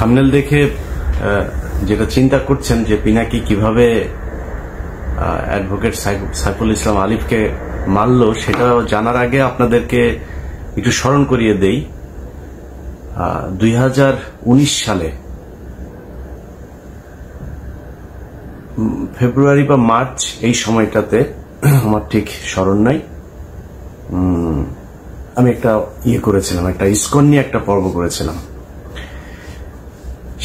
Thumbnail দেখে যেটা চিন্তা করছেন যে পিনাকি কিভাবে অ্যাডভোকেট সাইফুল ইসলাম আলিফকে মারল, সেটা জানার আগে আপনাদেরকে একটু স্মরণ করিয়ে দেই। 2019 সালে ফেব্রুয়ারি বা মার্চ এই সময়টাতে, আমার ঠিক স্মরণ নাই, আমি একটা করেছিলাম, একটা ইসকন নিয়ে একটা পর্ব করেছিলাম।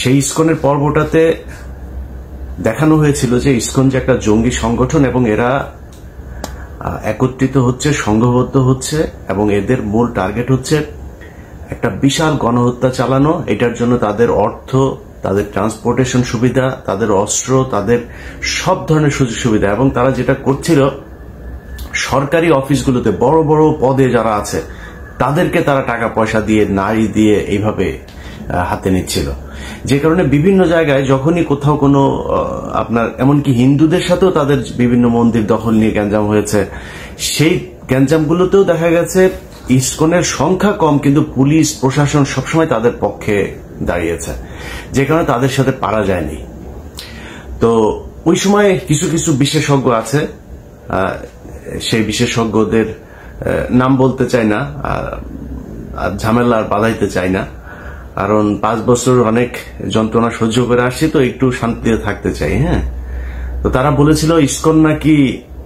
সেই ইসকনের পর্বটাতে দেখানো হয়েছিল যে ইসকন যে একটা জঙ্গি সংগঠন এবং এরা একত্রিত হচ্ছে, সংঘবদ্ধ হচ্ছে এবং এদের মূল টার্গেট হচ্ছে একটা বিশাল গণহত্যা চালানো। এটার জন্য তাদের অর্থ, তাদের ট্রান্সপোর্টেশন সুবিধা, তাদের অস্ত্র, তাদের সব ধরনের সুযোগ সুবিধা, এবং তারা যেটা করছিল সরকারি অফিসগুলোতে বড় বড় পদে যারা আছে তাদেরকে তারা টাকা পয়সা দিয়ে, নারী দিয়ে এইভাবে হাতে নিচ্ছিল। যে কারণে বিভিন্ন জায়গায় যখনই কোথাও কোনো আপনার এমনকি হিন্দুদের সাথেও তাদের বিভিন্ন মন্দির দখল নিয়ে গ্যাঞ্জাম হয়েছে, সেই গ্যাঞ্জামগুলোতেও দেখা গেছে ইসকনের সংখ্যা কম কিন্তু পুলিশ প্রশাসন সবসময় তাদের পক্ষে দাঁড়িয়েছে, যে কারণে তাদের সাথে পারা যায়নি। তো ওই সময় কিছু কিছু বিশেষজ্ঞ আছে, সেই বিশেষজ্ঞদের নাম বলতে চাই না, আর ঝামেলা বাধাইতে চাই না, কারণ 5 বছর অনেক যন্ত্রণা সহ্য করে আসছি, তো একটু শান্তিতে থাকতে চাই। হ্যাঁ, তো তারা বলেছিল ইসকন নাকি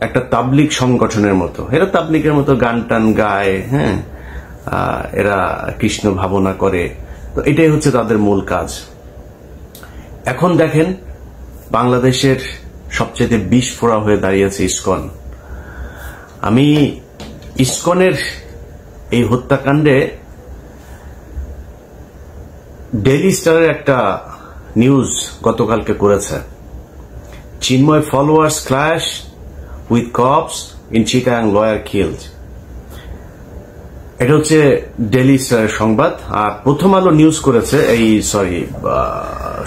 একটা তাবলিগ সংগঠনের মতো, এরা তাবলিগের মতো গান টান গায়, হ্যাঁ, এরা কৃষ্ণ ভাবনা করে, তো এটাই হচ্ছে তাদের মূল কাজ। এখন দেখেন বাংলাদেশের সবচেয়ে বিস্ফোরা হয়ে দাঁড়িয়েছে ইসকন। আমি ইসকনের এই হত্যাকাণ্ডে ডেইলি স্টারের একটা নিউজ গতকালকে করেছে, Chinmoy followers clash with cops in Chittagong, lawyer killed. এটা হচ্ছে ডেইলি স্টারের সংবাদ। আর প্রথম আলো নিউজ করেছে,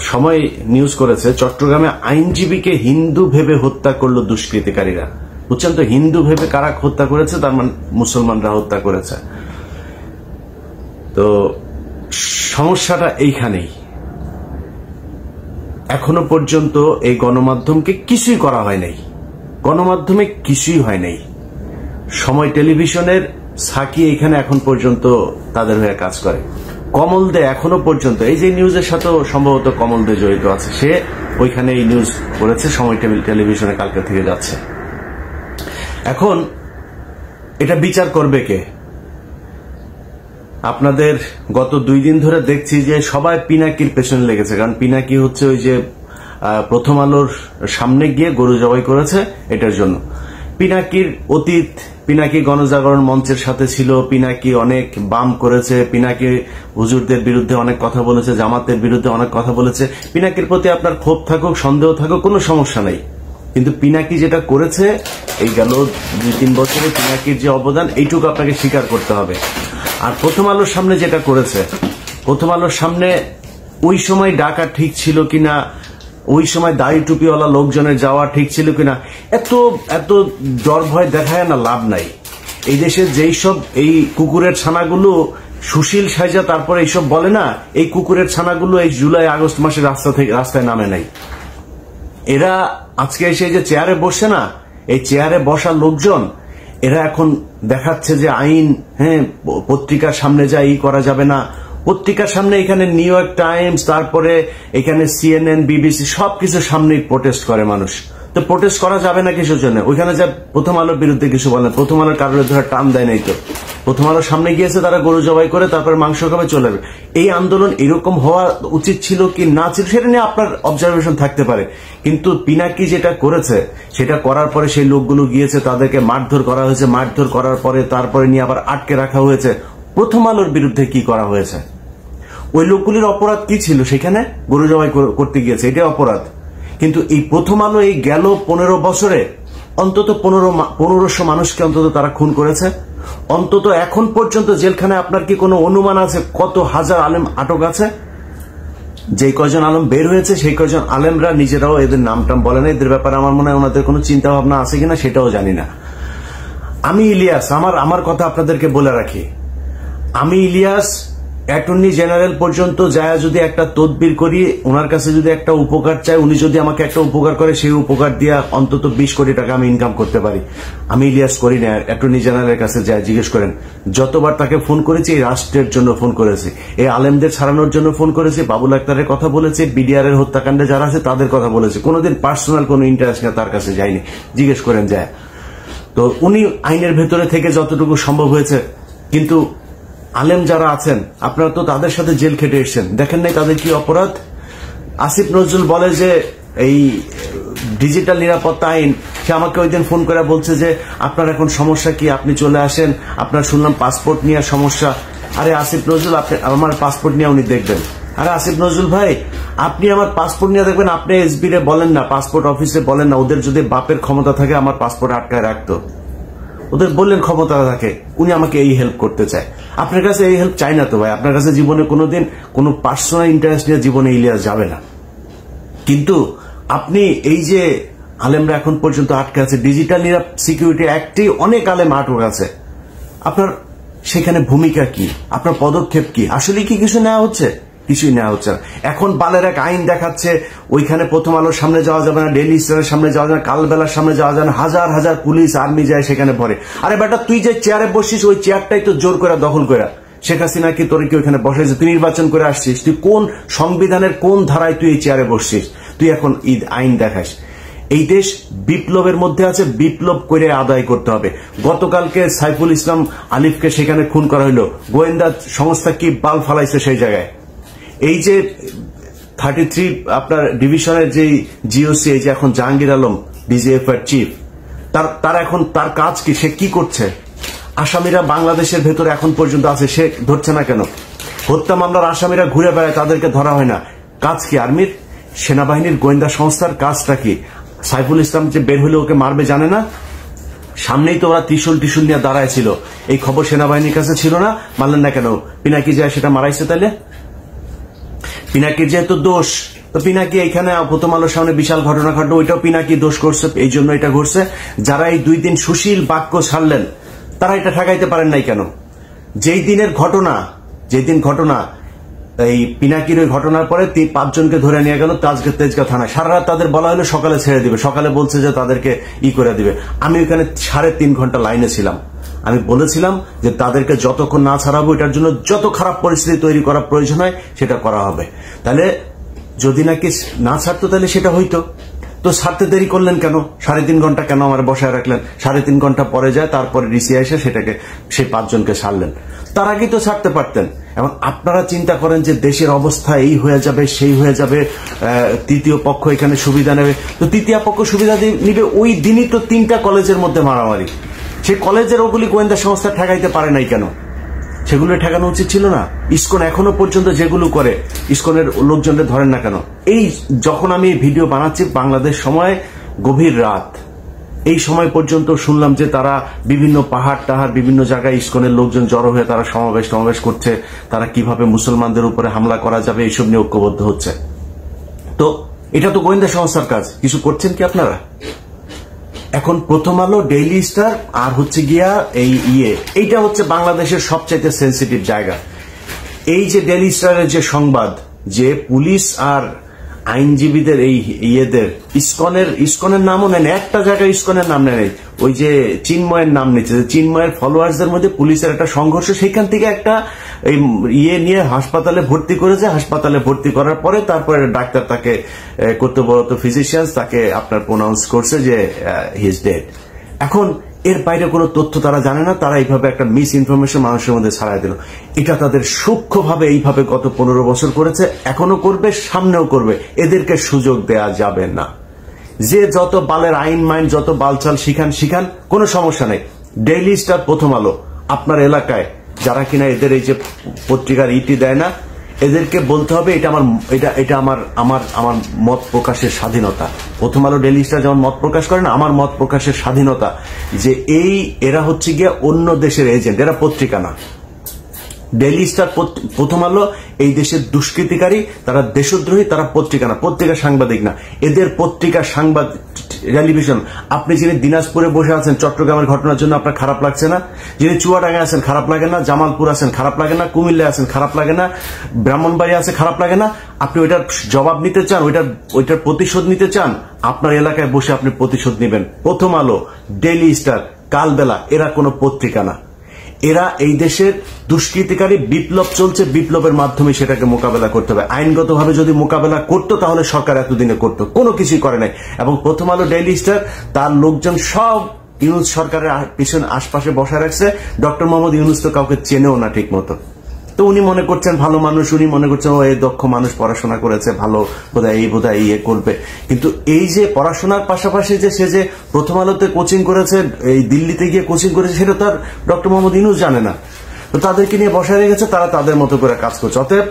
সময় নিউজ করেছে, চট্টগ্রামে আইনজীবীকে হিন্দু ভেবে হত্যা করলো দুষ্কৃতিকারীরা। বুঝছেন তো, হিন্দু ভেবে কারা হত্যা করেছে, তার মানে মুসলমানরা হত্যা করেছে। তো সমস্যাটা এইখানেই, এখনো পর্যন্ত এই গণমাধ্যমকে কিছুই করা হয় নাই, গণমাধ্যমে কিছুই হয় নাই। সময় টেলিভিশনের সাকি এখানে এখন পর্যন্ত তাদের হয়ে কাজ করে। কমল দে এখনো পর্যন্ত, এই যে নিউজের সাথেও সম্ভবত কমল দে জড়িত আছে, সে ওইখানে এই নিউজ করেছে, সময় টেলিভিশনে কালকে থেকে যাচ্ছে। এখন এটা বিচার করবে কে? আপনাদের গত 2 দিন ধরে দেখছি যে সবাই পিনাকির পেছনে লেগেছে, কারণ পিনাকি হচ্ছে ওই যে প্রথম আলোর সামনে গিয়ে গরু জবাই করেছে, এটার জন্য। পিনাকির অতীত, পিনাকি গণজাগরণ মঞ্চের সাথে ছিল, পিনাকি অনেক বাম করেছে, পিনাকি হুজুরদের বিরুদ্ধে অনেক কথা বলেছে, জামাতের বিরুদ্ধে অনেক কথা বলেছে। পিনাকির প্রতি আপনার ক্ষোভ থাকুক, সন্দেহ থাকুক, কোনো সমস্যা নেই, কিন্তু পিনাকি যেটা করেছে এই গেল 2-3 বছরে, পিনাকির যে অবদান এইটুকু আপনাকে স্বীকার করতে হবে। আর প্রথম আলোর সামনে যেটা করেছে, প্রথম আলোর সামনে ওই সময় ডাকা ঠিক ছিল কিনা, ওই সময় দাড়ি টুপিওয়ালা লোকজনের যাওয়া ঠিক ছিল কিনা, এত এত ডর ভয় দেখায় না, লাভ নাই। এই দেশের যেই সব এই কুকুরের ছানাগুলো সুশীল সাইজা তারপরে এইসব বলে না, এই কুকুরের ছানাগুলো এই জুলাই আগস্ট মাসে রাস্তায় নামে নাই। এরা আজকে এসে যে চেয়ারে বসে না, এই চেয়ারে বসা লোকজন এরা এখন দেখাচ্ছে যে আইন, হ্যাঁ, পত্রিকার সামনে যা করা যাবে না, পত্রিকার সামনে এখানে নিউ ইয়র্ক টাইমস, তারপরে এখানে CNN, BBC সবকিছু সামনেই প্রোটেস্ট করে মানুষ। তো প্রোটেস্ট করা যাবে না কিসের জন্য? ওইখানে যা প্রথম আলোর বিরুদ্ধে কিছু বলেন, প্রথম আলোর কারোর ধরে টান দেয় নাই তো, প্রথম আলোর সামনে গিয়েছে তারা গরু জবাই করে তারপরে মাংস খাবে, চলে যাবে। এই আন্দোলন এরকম হওয়া উচিত ছিল কি না ছিল সেটা নিয়ে আপনার অবজারভেশন থাকতে পারে, কিন্তু পিনাকি যেটা করেছে সেটা করার পরে সেই লোকগুলো গিয়েছে, তাদেরকে মারধর করা হয়েছে, মারধর করার পরে তারপরে নিয়ে আবার আটকে রাখা হয়েছে। প্রথম আলোর বিরুদ্ধে কি করা হয়েছে? ওই লোকগুলির অপরাধ কি ছিল? সেখানে গরু জবাই করতে গিয়েছে, এটা অপরাধ। কিন্তু এই প্রথম আলো এই গেল 15 বছরে অন্তত 1500 মানুষকে অন্তত তারা খুন করেছে। অন্তত এখন পর্যন্ত জেলখানায় আপনার কি কোনো অনুমান আছে কত হাজার আলেম আটক আছে? যে কয়জন আলেম বের হয়েছে সেই কয়জন আলেমরা নিজেরাও এদের নাম টাম বলে না, এদের ব্যাপারে আমার মনে হয় ওনাদের কোনো চিন্তা ভাবনা আছে কিনা সেটাও জানি না। আমি ইলিয়াস, আমার কথা আপনাদেরকে বলে রাখি, আমি ইলিয়াস অ্যাটর্নি জেনারেল পর্যন্ত যায় যদি একটা তদবির করি, ওনার কাছে যদি একটা উপকার চাই, উনি যদি আমাকে একটা উপকার করে, সেই উপকার দিয়ে অন্তত 20 কোটি টাকা আমি ইনকাম করতে পারি। আমি ইলিয়াস করি না। অ্যাটর্নি জেনারেলের কাছে যায় জিজ্ঞেস করেন, যতবার তাকে ফোন করেছি এই রাষ্ট্রের জন্য ফোন করেছি, এই আলেমদের ছাড়ানোর জন্য ফোন করেছি, বাবুল আক্তারের কথা বলেছি, বিডিআর এর হত্যাকাণ্ডে যারা আছে তাদের কথা বলেছি, কোনোদিন পার্সোনাল কোনো ইন্টারেস্ট নিয়ে তার কাছে যায়নি। জিজ্ঞেস করেন যায়। তো উনি আইনের ভেতরে থেকে যতটুকু সম্ভব হয়েছে, কিন্তু আলেম যারা আছেন আপনারা তো তাদের সাথে জেল খেটে এসেছেন, দেখেন নাই তাদের কি অপরাধ। আসিফ নজরুল বলে যে এই ডিজিটাল নিরাপত্তা আইন, সে আমাকে ওই দিন ফোন করে বলছে যে আপনার এখন সমস্যা কি, আপনি চলে আসেন, আপনার শুনলাম পাসপোর্ট নিয়ে সমস্যা। আরে আসিফ নজরুল, আপনি আমার পাসপোর্ট নিয়ে উনি দেখবেন। আরে আসিফ নজরুল ভাই, আপনি আমার পাসপোর্ট নিয়ে দেখবেন, আপনি এসবি রে বলেন না, পাসপোর্ট অফিসে বলেন না, ওদের যদি বাপের ক্ষমতা থাকে আমার পাসপোর্ট আটকায় রাখতো, ওদের বললেন ক্ষমতা থাকে, উনি আমাকে এই হেল্প করতে চায়। আপনার কাছে এই হেল্প চাই না তো ভাই, আপনার কাছে জীবনে কোনোদিন কোনো পার্সোনাল ইন্টারেস্ট নিয়ে জীবনে ইলিয়াস যাবে না। কিন্তু আপনি এই যে আলেমরা এখন পর্যন্ত আটকে আছে, ডিজিটাল সিকিউরিটি অ্যাক্টে অনেক আলেম আটক আছে, আপনার সেখানে ভূমিকা কি, আপনার পদক্ষেপ কি, আসলে কি কিছু নেওয়া হচ্ছে? কিছুই নেওয়া হচ্ছে না। এখন বালের এক আইন দেখাচ্ছে, ওইখানে প্রথম আলোর সামনে যাওয়া যাবে না, ডেইলি স্টারের সামনে যাওয়া যাবে না, কালবেলার সামনে যাওয়া যাবে না, হাজার হাজার পুলিশ আর্মি যায় সেখানে ভরে। আরে বেটা, তুই যে চেয়ারে বসছিস ওই চেয়ারটাই তো জোর করে দখল করে শেখ হাসিনা কি তোর কি ওইখানে বসেছে? তুই নির্বাচন করে আসছিস, তুই কোন সংবিধানের কোন ধারায় তুই এই চেয়ারে বসছিস? তুই এখন ঈদ আইন দেখাস। এই দেশ বিপ্লবের মধ্যে আছে, বিপ্লব করে আদায় করতে হবে। গতকালকে সাইফুল ইসলাম আলিফকে সেখানে খুন করা হলো, গোয়েন্দা সংস্থা কি বাল ফালাইছে সেই জায়গায়। এই যে 33 আপনার ডিভিশনের যে জিওসি, এই যে এখন জাহাঙ্গীর আলম ডিজিএফ এর চিফ, তার এখন তার কাজ কি, সে কি করছে? আসামিরা বাংলাদেশের ভেতরে এখন পর্যন্ত আছে, সে ধরছে না কেন? হত্যা মামলার আসামিরা ঘুরে বেড়ায়, তাদেরকে ধরা হয় না। কাজ কি আর্মির, সেনাবাহিনীর, গোয়েন্দা সংস্থার কাজটা কি? সাইফুল ইসলাম যে বের হলে ওকে মারবে জানে না? সামনেই তো ওরা ত্রিশূল নিয়ে দাঁড়ায় ছিল, এই খবর সেনাবাহিনীর কাছে ছিল না, মানলেন না কেন? পিনাকি যায় সেটা মারাইছে, তাইলে পিনাকির যেহেতু দোষ, তো পিনাকি এখানে প্রথম আলোর সামনে বিশাল ঘটনা ঘটলো, ওইটাও পিনাকি দোষ করছে, এই জন্য এটা ঘটছে। যারা এই 2 দিন সুশীল বাক্য ছাড়লেন তারা এটা ঠেকাইতে পারেন নাই কেন? যেই দিনের ঘটনা, এই পিনাকির ওই ঘটনার পরে 5 জনকে ধরে নিয়ে গেল তেজগাঁ থানায়। সারা রাত তাদের বলা হলো সকালে ছেড়ে দিবে, সকালে বলছে যে তাদেরকে করে দিবে। আমি ওখানে 3.5 ঘন্টা লাইনে ছিলাম। আমি বলেছিলাম যে তাদেরকে যতক্ষণ না ছাড়াবো, এটার জন্য যত খারাপ পরিস্থিতি তৈরি করা প্রয়োজন হয় সেটা করা হবে। তাহলে যদি নাকি না ছাড়তো তাহলে সেটা হইতো। তো ছাড়তে দেরি করলেন কেন? 3.5 ঘন্টা কেন আমার বসায় রাখলেন? 3.5 ঘন্টা পরে যায়, তারপরে ডিসি এসে সেটাকে সেই 5 জনকে ছাড়লেন। তার আগেই তো ছাড়তে পারতেন। এবং আপনারা চিন্তা করেন যে দেশের অবস্থা এই হয়ে যাবে, সেই হয়ে যাবে, তৃতীয় পক্ষ এখানে সুবিধা নেবে। তো তৃতীয় পক্ষ সুবিধা নিবে, ওই দিনই তো 3টা কলেজের মধ্যে মারামারি। সেই কলেজের ওগুলি গোয়েন্দা সংস্থা ঠেকাইতে পারে নাই কেন? সেগুলো ঠেকানো উচিত ছিল না? ইসকন এখনো পর্যন্ত যেগুলো করে, ইসকনের লোকজনদের ধরেন না কেন? এই যখন আমি ভিডিও বানাচ্ছি বাংলাদেশ সময় গভীর রাত, এই সময় পর্যন্ত শুনলাম যে তারা বিভিন্ন পাহাড় বিভিন্ন জায়গায় ইসকনের লোকজন জড়ো হয়ে তারা সমাবেশ করছে, তারা কিভাবে মুসলমানদের উপরে হামলা করা যাবে এইসব নিয়ে ঐক্যবদ্ধ হচ্ছে। তো এটা তো গোয়েন্দা সংস্থার কাজ, কিছু করছেন কি আপনারা? এখন প্রথম আলো, ডেইলি স্টার আর হচ্ছে গিয়া এইটা হচ্ছে বাংলাদেশের সবচাইতে সেন্সিটিভ জায়গা। এই যে ডেইলি স্টারের যে সংবাদ, যে পুলিশ আর আইনজীবীদের এই ইসকনের নামও নেন, একটা জায়গায় ইসকনের নাম নেই, ওই যে চিন্ময়ের নাম নিচ্ছে, চিন্ময়ের ফলোয়ার্সদের মধ্যে পুলিশের একটা সংঘর্ষ, সেখান থেকে একটা নিয়ে হাসপাতালে ভর্তি করেছে। হাসপাতালে ভর্তি করার পরে তারপরে ডাক্তার তাকে, কর্তব্যরত ফিজিশিয়ান তাকে আপনার প্রোনাউন্স করছে যে হি ইজ ডেড। এখন এর বাইরে কোনো তথ্য তারা জানে না, তারা এইভাবে একটা মিস ইনফরমেশন মানুষের মধ্যে ছড়ায় দিল। এটা তাদের সূক্ষ্মভাবে এইভাবে গত 15 বছর করেছে, এখনো করবে, সামনেও করবে। এদেরকে সুযোগ দেয়া যাবে না। যে যত বালের আইন মাইন, যত বালচাল শিখান, কোনো সমস্যা নেই। ডেইলি স্টার, প্রথম আলো, আপনার এলাকায় যারা কিনা এদের এই যে পত্রিকার দেয় না, এদেরকে বলতে হবে এটা আমার মত প্রকাশের স্বাধীনতা। প্রথম আলো, ডেইলি স্টার যেমন মত প্রকাশ করে না, আমার মত প্রকাশের স্বাধীনতা। যে এরা হচ্ছে গিয়ে অন্য দেশের এজেন্ট, এরা পত্রিকা না। ডেইলি স্টার, প্রথম আলো এই দেশের দুষ্কৃতিকারী, তারা দেশদ্রোহী, তারা পত্রিকা না, পত্রিকা সাংবাদিক না, এদের পত্রিকা সাংবাদিক টেলিভিশন। আপনি যিনি দিনাজপুরে বসে আছেন চট্টগ্রামের ঘটনার জন্য আপনার খারাপ লাগছে না? যিনি চুয়াডাঙ্গায় আছেন খারাপ লাগে না? জামালপুর আছেন খারাপ লাগে না? কুমিল্লায় আছেন খারাপ লাগে না? ব্রাহ্মণবাড়িয়া আছে খারাপ লাগে না? আপনি ওইটার জবাব নিতে চান, ওইটার প্রতিশোধ নিতে চান, আপনার এলাকায় বসে আপনি প্রতিশোধ নেবেন। প্রথম আলো, ডেইলি স্টার, কালবেলা এরা কোনো পত্রিকা না, এরা এই দেশের দুষ্কৃতিকারী। বিপ্লব চলছে, বিপ্লবের মাধ্যমে সেটাকে মোকাবেলা করতে হবে। আইনগতভাবে যদি মোকাবেলা করতো তাহলে সরকার এতদিনে করতো, কোনো কিছুই করে নাই। এবং প্রথম আলো, ডেইলি স্টার তার লোকজন সব ইউনূস সরকারের পিছনে আশপাশে বসা রাখছে। ডক্টর মোহাম্মদ ইউনূস তো কাউকে চেনেও না ঠিক মতো, তো উনি মনে করছেন ভালো মানুষ, উনি মনে করছেন ও এই দক্ষ মানুষ, পড়াশোনা করেছে, ভালো বোধহয় ইয়ে করবে। কিন্তু এই যে পড়াশোনার পাশাপাশি যে সে যে প্রথম আলোতে কোচিং করেছে, এই দিল্লিতে গিয়ে কোচিং করেছে, সেটা তার ডক্টর মোহাম্মদ ইউনূস জানে না। তো তাদেরকে নিয়ে বসায় রেখেছে, তারা তাদের মতো করে কাজ করছে। অতএব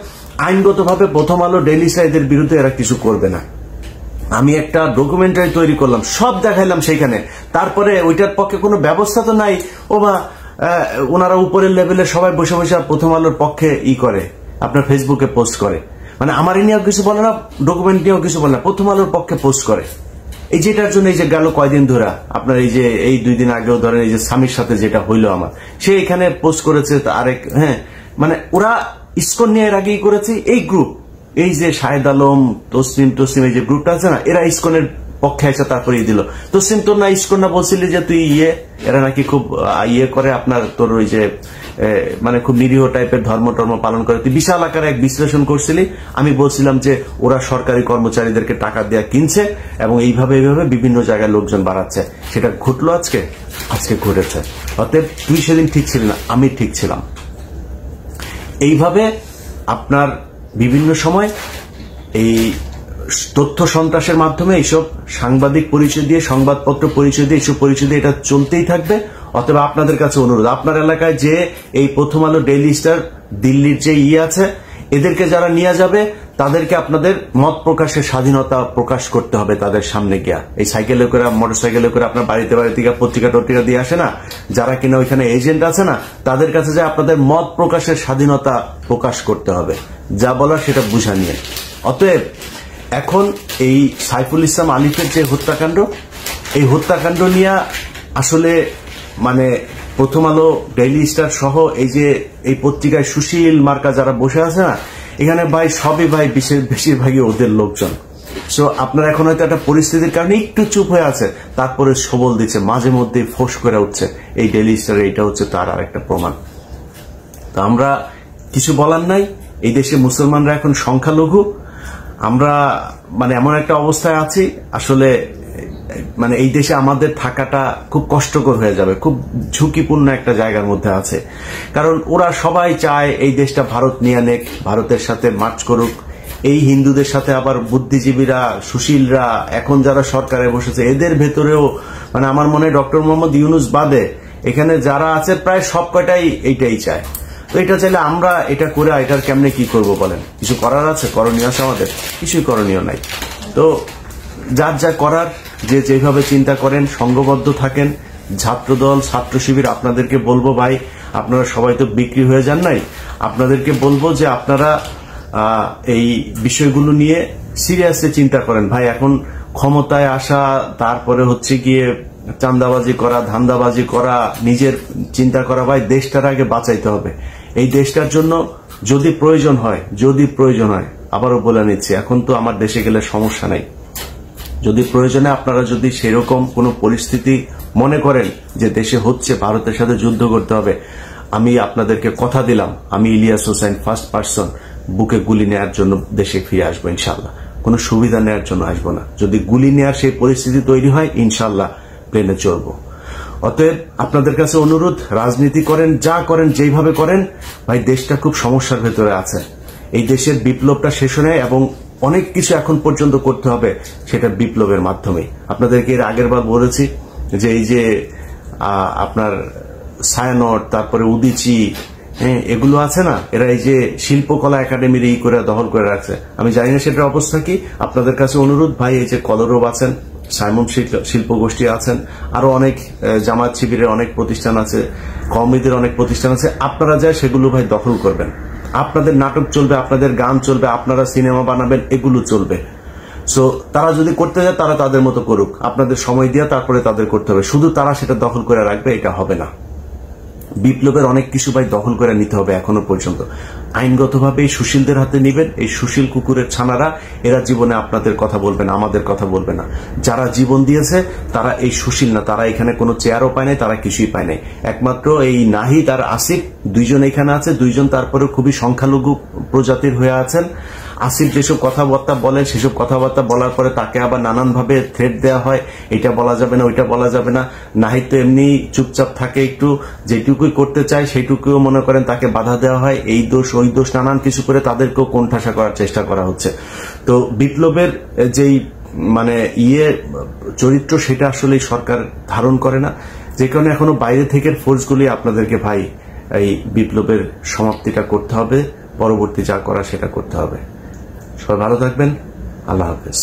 আইনগতভাবে প্রথম আলো, ডেইলি স্টার এদের বিরুদ্ধে এরা কিছু করবে না। আমি একটা ডকুমেন্টারি তৈরি করলাম, সব দেখাইলাম সেইখানে, তারপরে ওইটার পক্ষে কোনো ব্যবস্থা তো নাই। ও বা ওনারা উপরের লেভেলে সবাই বসে বসে প্রথম আলোর পক্ষে করে আপনার ফেসবুকে পোস্ট করে, মানে আমার নিয়েও কিছু বলে না, ডকুমেন্ট নিয়েও কিছু বলে না, প্রথম আলোর পক্ষে পোস্ট করে। এই যেটার জন্য এই যে গেল কয়দিন ধরে আপনার এই 2 দিন আগেও ধরেন এই যে স্বামীর সাথে যেটা হইলো আমার, সে এখানে পোস্ট করেছে আরেক, মানে ওরা ইসকন নিয়ে এর আগেই করেছে। এই গ্রুপ, এই যে শাহেদ আলম, তসলিম এই যে গ্রুপটা আছে না, এরা ইসকনের পক্ষে এসে তারপরে দিল। তসলিম তোর না ইসকন না বলছিলি যে তুই এরা নাকি খুব করে আপনার তোর ওই যে মানে খুব নিরীহ টাইপের ধর্ম পালন করে, তুই বিশাল আকারে এক বিশ্লেষণ করছিলি। আমি বলছিলাম যে ওরা সরকারি কর্মচারীদেরকে টাকা দেওয়া কিনছে এবং এইভাবে বিভিন্ন জায়গায় লোকজন বাড়াচ্ছে। সেটা ঘটলো আজকে ঘটেছে। অতএব তুই সেদিন ঠিক ছিলি না, আমি ঠিক ছিলাম। এইভাবে আপনার বিভিন্ন সময় এই তথ্য সন্ত্রাসের মাধ্যমে এইসব সাংবাদিক পরিচয় দিয়ে, সংবাদপত্র পরিচয় দিয়ে, এইসব পরিচয় দিয়ে এটা চলতেই থাকবে। অতএব আপনাদের কাছে অনুরোধ, আপনার এলাকায় যে এই প্রথম আলো, ডেইলি স্টার, দিল্লির যে আছে, এদেরকে যারা নিয়ে যাবে তাদেরকে আপনাদের মত প্রকাশের স্বাধীনতা প্রকাশ করতে হবে তাদের সামনে গিয়া। এই সাইকেলে করে, মোটর সাইকেলে করে আপনার বাড়িতে গিয়ে পত্রিকা দিয়ে আসে না, যারা কিনা ওইখানে এজেন্ট আছে না, তাদের কাছে যে আপনাদের মত প্রকাশের স্বাধীনতা প্রকাশ করতে হবে, যা বলার সেটা বুঝা নিয়ে। অতএব এখন এই সাইফুল ইসলাম আলিফের যে হত্যাকাণ্ড, এই হত্যাকাণ্ড নিয়ে আসলে মানে প্রথম আলো, ডেইলি স্টার সহ এই যে এই পত্রিকায় সুশীল মার্কা যারা বসে আছে না, এখানে ভাই সবই বেশিরভাগই ওদের লোকজন। সো আপনার এখন হয়তো একটা পরিস্থিতির কারণে একটু চুপ হয়ে আছে, তারপরে সবল দিচ্ছে, মাঝে মধ্যে ফোঁস করে উঠছে। এই ডেইলি স্টার এইটা হচ্ছে তার আর একটা প্রমাণ। তো আমরা কিছু বলার নাই, এই দেশে মুসলমানরা এখন সংখ্যালঘু। আমরা মানে এমন একটা অবস্থায় আছি, আসলে মানে এই দেশে আমাদের থাকাটা খুব কষ্টকর হয়ে যাবে, খুব ঝুঁকিপূর্ণ একটা জায়গার মধ্যে আছে। কারণ ওরা সবাই চায় এই দেশটা ভারত নিয়ে নেক, ভারতের সাথে মার্চ করুক। এই হিন্দুদের সাথে আবার বুদ্ধিজীবীরা, সুশীলরা, এখন যারা সরকারে বসেছে, এদের ভেতরেও মানে আমার মনে হয় ডক্টর মোহাম্মদ ইউনূস বাদে এখানে যারা আছে প্রায় সব কয়টাই এইটাই চায়। তো এটা চাইলে আমরা এটা করে এটার কেমনে কি করব বলেন? কিছু করার আছে? করণীয় আছে আমাদের? কিছুই করণীয় নাই। তো যার যা করার, যে যেভাবে চিন্তা করেন, সংঘবদ্ধ থাকেন। ছাত্রদল, ছাত্র শিবির, আপনাদেরকে বলবো ভাই, আপনারা সবাই তো বিক্রি হয়ে যান নাই, আপনাদেরকে বলবো যে আপনারা এই বিষয়গুলো নিয়ে সিরিয়াসলি চিন্তা করেন ভাই। এখন ক্ষমতায় আসা, তারপরে হচ্ছে গিয়ে চাঁদাবাজি করা, ধান্দাবাজি করা, নিজের চিন্তা করা, ভাই দেশটার আগে বাঁচাইতে হবে। এই দেশটার জন্য যদি প্রয়োজন হয়, আবারও বলে নিচ্ছি, এখন তো আমার দেশে গেলে সমস্যা নাই, যদি প্রয়োজনে আপনারা যদি সেরকম কোন পরিস্থিতি মনে করেন যে দেশে হচ্ছে, ভারতের সাথে যুদ্ধ করতে হবে, আমি আপনাদেরকে কথা দিলাম, আমি ইলিয়াস হোসেন ফার্স্ট পার্সন বুকে গুলি নেওয়ার জন্য দেশে ফিরে আসবো ইনশাল্লাহ। কোনো সুবিধা নেওয়ার জন্য আসবো না। যদি গুলি নেওয়ার সেই পরিস্থিতি তৈরি হয়, ইনশাল্লাহ প্লেনে চড়বো। অতএব আপনাদের কাছে অনুরোধ, রাজনীতি করেন, যা করেন, যেইভাবে করেন, ভাই দেশটা খুব সমস্যার ভেতরে আছে। এই দেশের বিপ্লবটা শেষ হয় এবং অনেক কিছু এখন পর্যন্ত করতে হবে, সেটা বিপ্লবের মাধ্যমে। আপনাদেরকে এর আগের বার বলেছি যে এই যে আপনার ছায়ানট, তারপরে উদিচি, এগুলো আছে না, এরা এই যে শিল্পকলা একাডেমির করে দখল করে রাখছে। আমি জানি না সেটার অবস্থা কি। আপনাদের কাছে অনুরোধ ভাই, এই যে কলরব আছেন, সাইমন শিল্প গোষ্ঠী আছেন, আরো অনেক জামায়াত শিবিরের অনেক প্রতিষ্ঠান আছে, কওমিদের অনেক প্রতিষ্ঠান আছে। আপনারা যায় সেগুলো ভাই দখল করবেন। আপনাদের নাটক চলবে, আপনাদের গান চলবে, আপনারা সিনেমা বানাবেন, এগুলো চলবে। সো তারা যদি করতে যায় তারা তাদের মতো করুক, আপনাদের সময় দিয়ে তারপরে তাদের করতে হবে। শুধু তারা সেটা দখল করে রাখবে, এটা হবে না। বিপ্লবের অনেক কিছু ভাই দখল করে নিতে হবে। এখনো পর্যন্ত আইনগতভাবে এই সুশীলদের হাতে নিবেন। এই সুশীল কুকুরের ছানারা এরা জীবনে আপনাদের কথা বলবে না, আমাদের কথা বলবে না। যারা জীবন দিয়েছে তারা এই সুশীল না, তারা এখানে কোনো চেয়ারও পায় নাই, তারা কিছুই পায় নাই। একমাত্র এই নাহিদ আর আসিফ দুইজন এখানে আছে, দুইজন তারপরে খুবই সংখ্যালঘু প্রজাতির হয়ে আছেন। আসিফ যেসব কথাবার্তা বলেন সেসব কথাবার্তা বলার পরে তাকে আবার নানানভাবে থ্রেট দেওয়া হয়, এটা বলা যাবে না, ওইটা বলা যাবে না। নাহিদ তো এমনি চুপচাপ থাকে, একটু যেটুকুই করতে চায় সেইটুকুও মনে করেন তাকে বাধা দেওয়া হয়। এই দোষ ওই দোষ নানান কিছু করে তাদেরকেও কোণঠাসা করার চেষ্টা করা হচ্ছে। তো বিপ্লবের যেই মানে চরিত্র সেটা আসলে সরকার ধারণ করে না, যে কারণে এখনো বাইরে থেকে ফোর্সগুলি আপনাদেরকে ভাই এই বিপ্লবের সমাপ্তিটা করতে হবে, পরবর্তী যা করা সেটা করতে হবে। সবাই ভালো থাকবেন, আল্লাহ হাফেজ।